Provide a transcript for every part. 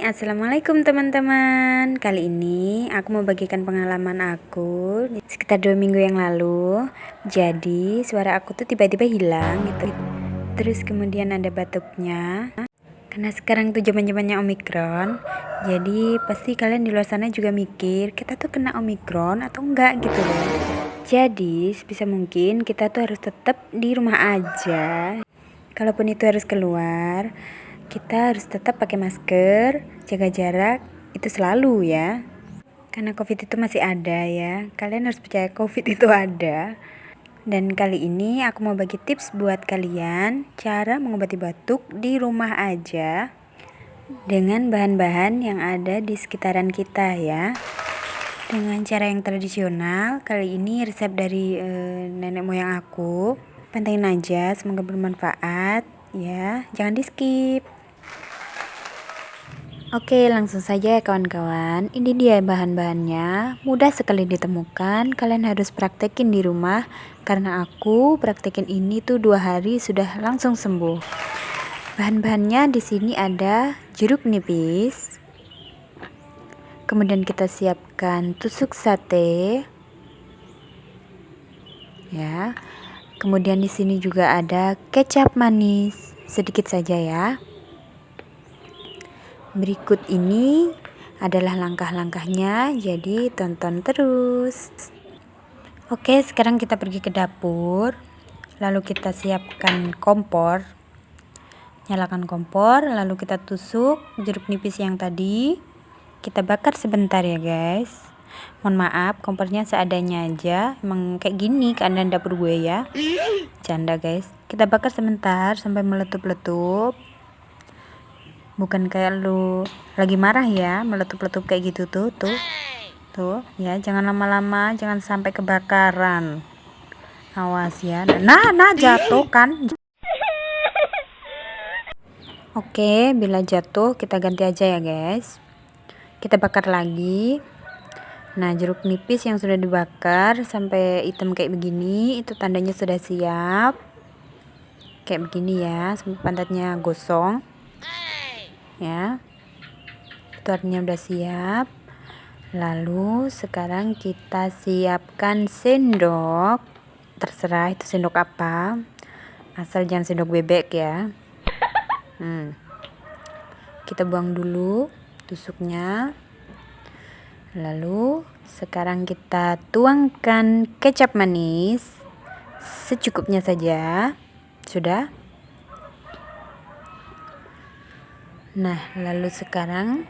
Assalamualaikum teman-teman. Kali ini aku mau bagikan pengalaman aku sekitar 2 minggu yang lalu. Jadi suara aku tuh tiba-tiba hilang gitu. Terus kemudian ada batuknya. Karena sekarang tuh zaman-zamannya Omikron. Jadi pasti kalian di luar sana juga mikir kita tuh kena Omikron atau enggak gitu loh. Jadi sebisa mungkin kita tuh harus tetap di rumah aja. Kalaupun itu harus keluar, kita harus tetap pakai masker, jaga jarak, itu selalu ya. Karena COVID itu masih ada ya. Kalian harus percaya COVID itu ada. Dan kali ini aku mau bagi tips buat kalian cara mengobati batuk di rumah aja dengan bahan-bahan yang ada di sekitaran kita ya. Dengan cara yang tradisional, kali ini resep dari nenek moyang aku. Pantengin aja, semoga bermanfaat ya. Jangan di skip. Oke, langsung saja ya kawan-kawan. Ini dia bahan-bahannya. Mudah sekali ditemukan. Kalian harus praktekin di rumah. Karena aku praktekin ini tuh 2 hari sudah langsung sembuh. Bahan-bahannya di sini ada jeruk nipis. Kemudian kita siapkan tusuk sate. Ya. Kemudian di sini juga ada kecap manis, sedikit saja ya. Berikut ini adalah langkah-langkahnya, jadi tonton terus. Oke, sekarang kita pergi ke dapur. Lalu kita siapkan kompor. Nyalakan kompor, lalu kita tusuk jeruk nipis yang tadi. Kita bakar sebentar ya guys. Mohon maaf, kompornya seadanya aja. Emang kayak gini keadaan dapur gue ya. Canda guys. Kita bakar sebentar sampai meletup-letup. Bukan kayak lu lagi marah ya, meletup-letup kayak gitu tuh. Tuh, ya, jangan lama-lama, jangan sampai kebakaran. Awas ya. Nah, jatuh kan. Oke, bila jatuh kita ganti aja ya guys. Kita bakar lagi. Nah, jeruk nipis yang sudah dibakar sampai hitam kayak begini, itu tandanya sudah siap. Kayak begini ya, sampai pantatnya gosong. Ya. Itu artinya udah siap. Lalu sekarang kita siapkan sendok. Terserah itu sendok apa. Asal jangan sendok bebek ya. Kita buang dulu tusuknya. Lalu sekarang kita tuangkan kecap manis secukupnya saja. Sudah. Nah, lalu sekarang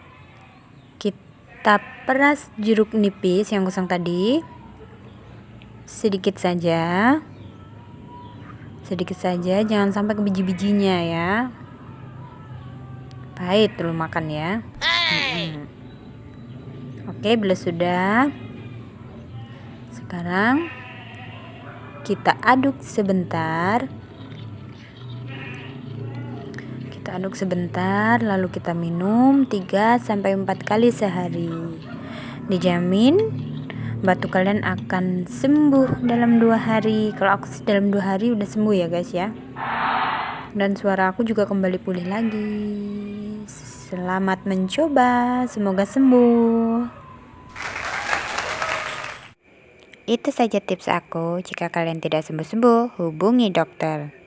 kita peras jeruk nipis yang kosong tadi. Sedikit saja. Sedikit saja, jangan sampai ke biji-bijinya ya. Pahit dulu makan ya. Oke, bila sudah, sekarang kita aduk sebentar. Kita aduk sebentar, lalu kita minum 3-4 kali sehari. Dijamin batuk kalian akan sembuh dalam 2 hari. Kalau aku sih dalam 2 hari udah sembuh ya guys ya. Dan suara aku juga kembali pulih lagi. Selamat mencoba, semoga sembuh. Itu saja tips aku. Jika kalian tidak sembuh-sembuh, hubungi dokter.